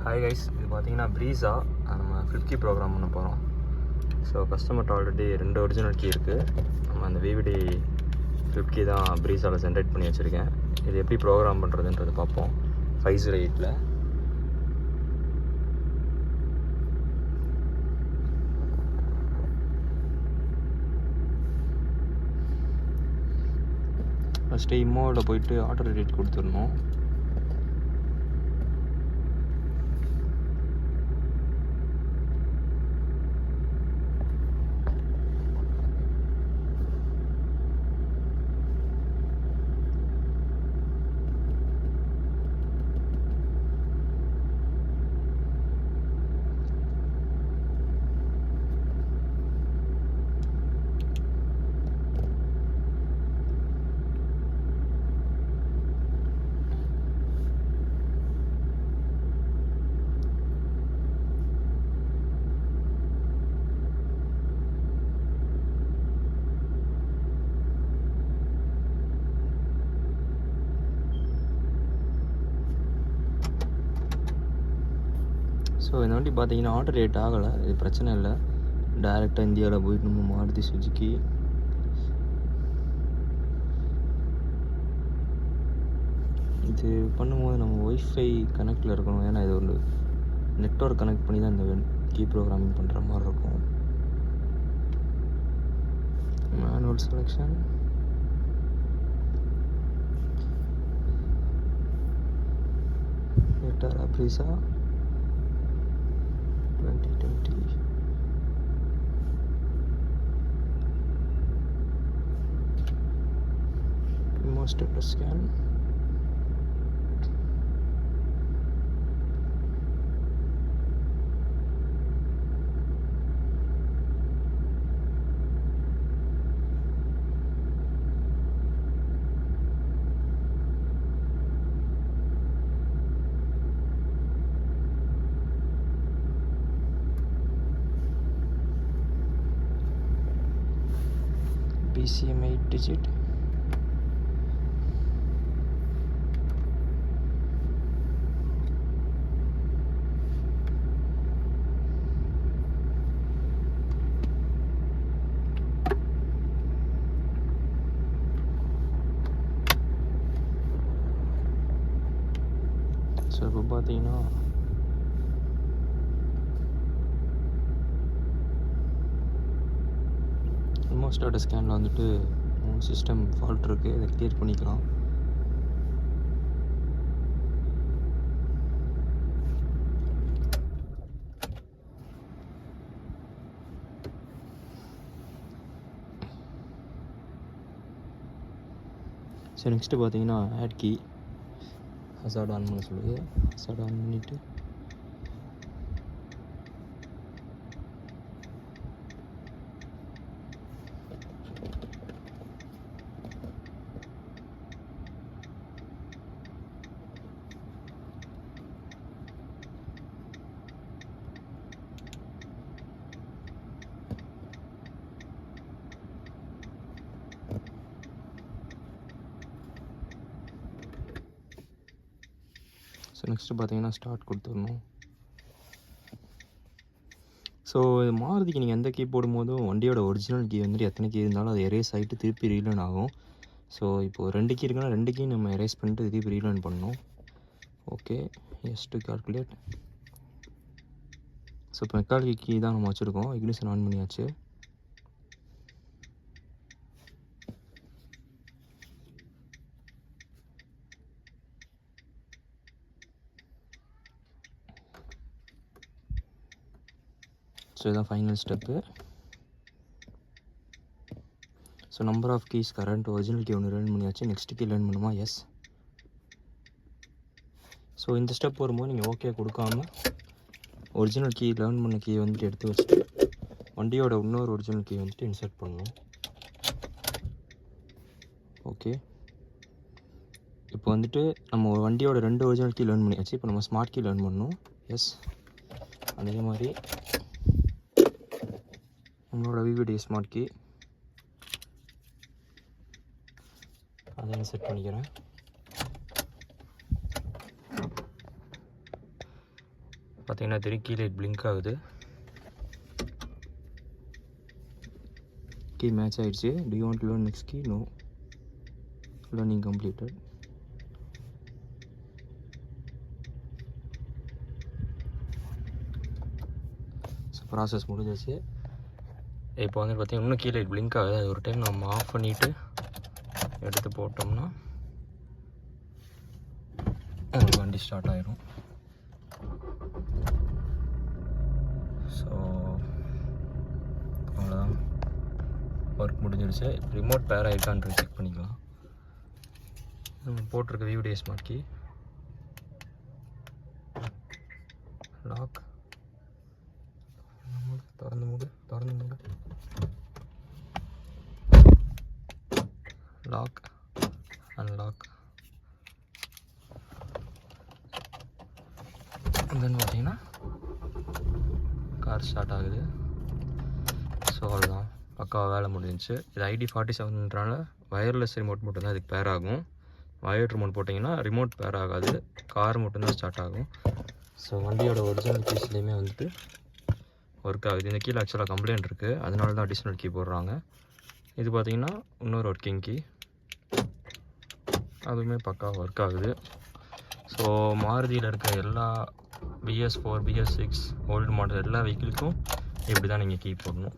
Hi guys, இது பார்த்தீங்கன்னா ப்ரீஸா நம்ம ஃப்ளிப் கீ ப்ரோக்ராம் பண்ண போகிறோம். ஸோ கஸ்டமர்கிட்ட ஆல்ரெடி 2 ஒரிஜினல் கீ இருக்குது. நம்ம அந்த விவிடி ஃப்ளிப் கீ தான் ப்ரீஸாவில் ஜென்ரேட் பண்ணி வச்சுருக்கேன். இது எப்படி ப்ரோக்ராம் பண்ணுறதுன்றது பார்ப்போம். 508 ஃபஸ்ட்டு இம்மோவில் போயிட்டு ஆர்டர் எடிட் கொடுத்துடணும். ஸோ இந்த வண்டி பார்த்தீங்கன்னா ஆர்டர் ரேட் ஆகலை, இது பிரச்சனை இல்லை. டைரெக்டாக இந்தியாவில் போயிட்டு நம்ம மாருதி சுஜுக்கி இது பண்ணும்போது நம்ம ஒய்ஃபை கனெக்டில் இருக்கணும். ஏன்னா இது ஒரு நெட்வொர்க் கனெக்ட் பண்ணி தான் இந்த கீ ப்ரோக்ராமிங் பண்ணுற மாதிரி இருக்கும். Manual selection, Vitara Brezza 2020. Immo status scan. BCM 8 digit. So இப்போ பார்த்தீங்கன்னா ஸ்டாட்டஸ் ஸ்கேனில் வந்துட்டு சிஸ்டம் ஃபால்ட் இருக்குது, இதை கிளியர் பண்ணிக்கலாம். ஸோ நெக்ஸ்ட்டு பார்த்தீங்கன்னா ஆட் கீ ஹசார்ட் ஆன் பண்ண சொல்லுது. ஹசார்ட் ஆன் பண்ணிவிட்டு ஸோ நெக்ஸ்ட்டு பார்த்தீங்கன்னா ஸ்டார்ட் கொடுத்துடணும். ஸோ இது மாருதிக்கு நீங்கள் எந்த கீ போடும்போதும் வண்டியோட ஒரிஜினல் கீ வந்துட்டு எத்தனை கீ இருந்தாலும் அது எரேஸ் ஆகிட்டு திருப்பி ரீலேர்ன் ஆகும். ஸோ இப்போது 2 கீ இருக்குன்னா 2 கீ நம்ம எரேஸ் பண்ணிட்டு திருப்பி ரீலேர்ன் பண்ணணும். Okay, yes to calculate. So இப்போ மெக்கானிக் கீ தான் நம்ம வச்சுருக்கோம். இக்னிஷன் ஆன் பண்ணியாச்சு. ஸோ இதுதான் final step. So number of keys current original key ஒன்று லேர்ன் பண்ணியாச்சு. நெக்ஸ்ட் கீ லேர்ன் பண்ணுமா? எஸ். ஸோ இந்த ஸ்டெப் வரும்போது நீங்கள் ஓகே கொடுக்காம ஒரிஜினல் கீ லேர்ன் பண்ண கீ வந்துட்டு எடுத்து வச்சுட்டு வண்டியோட இன்னொரு ஒரிஜினல் கீ வந்துட்டு இன்சர்ட் பண்ணணும். ஓகே, இப்போ வந்துட்டு நம்ம வண்டியோட 2 ஒரிஜினல் கீ லேர்ன் பண்ணியாச்சு. இப்போ நம்ம ஸ்மார்ட் கீ லேர்ன் பண்ணணும். எஸ். அதே மாதிரி நம்மளோட விவிடி ஸ்மார்ட் கீ அதை செட் பண்ணிக்கிறேன். பார்த்தீங்கன்னா தெரியும், கீழே பிளிங்க் ஆகுது. கீ மேட்ச் ஆகிடுச்சு. Do you want to learn next key? No, learning completed. So process முடிஞ்சிச்சு. இப்போ வந்து பார்த்தீங்கன்னா இன்னும் கீழே பிளிங்க் ஆகுது. அது ஒரு டைம் நம்ம ஆஃப் பண்ணிவிட்டு எடுத்து போட்டோம்னா உங்களுக்கு வண்டி ஸ்டார்ட் ஆயிரும். ஸோ அவ்வளோதான், ஒர்க் முடிஞ்சிருச்சு. ரிமோட் பேர் ஆகிருக்கான்னு செக் பண்ணிக்கலாம். நம்ம போட்டிருக்க விவிடி ஸ்மார்ட் கீ லாக், திறந்து மூடு, லாக், அன்லாக். தென் பார்த்தீங்கன்னா கார் ஸ்டார்ட் ஆகுது. ஸோ அவ்வளோதான், பக்காவாக வேலை முடிஞ்சிச்சு. இது ID47ன்றனால வயர்லெஸ் ரிமோட் மட்டும்தான் இதுக்கு பேர் ஆகும். வயர்ட் ரிமோட் போட்டிங்கன்னா ரிமோட் பேர் ஆகாது, கார் மட்டும்தான் ஸ்டார்ட் ஆகும். ஸோ வண்டியோட ஒரிஜினல் கீஸ்லேயுமே வந்துட்டு ஒர்க் ஆகுது. இந்த கீழே ஆக்சுவலாக கம்ப்ளைண்ட் இருக்குது, அதனால தான் அடிஷ்னல் கீ போடுறாங்க. இது பார்த்திங்கன்னா இன்னொரு ஒர்க்கிங் கீ, அதுவுமே பக்காவாக ஒர்க் ஆகுது. ஸோ மாருதியில் இருக்க எல்லா BS4, BS6 ஓல்டு மாடல் எல்லா வெஹிக்கிளுக்கும் இப்படி தான் நீங்கள் கீ போடணும்.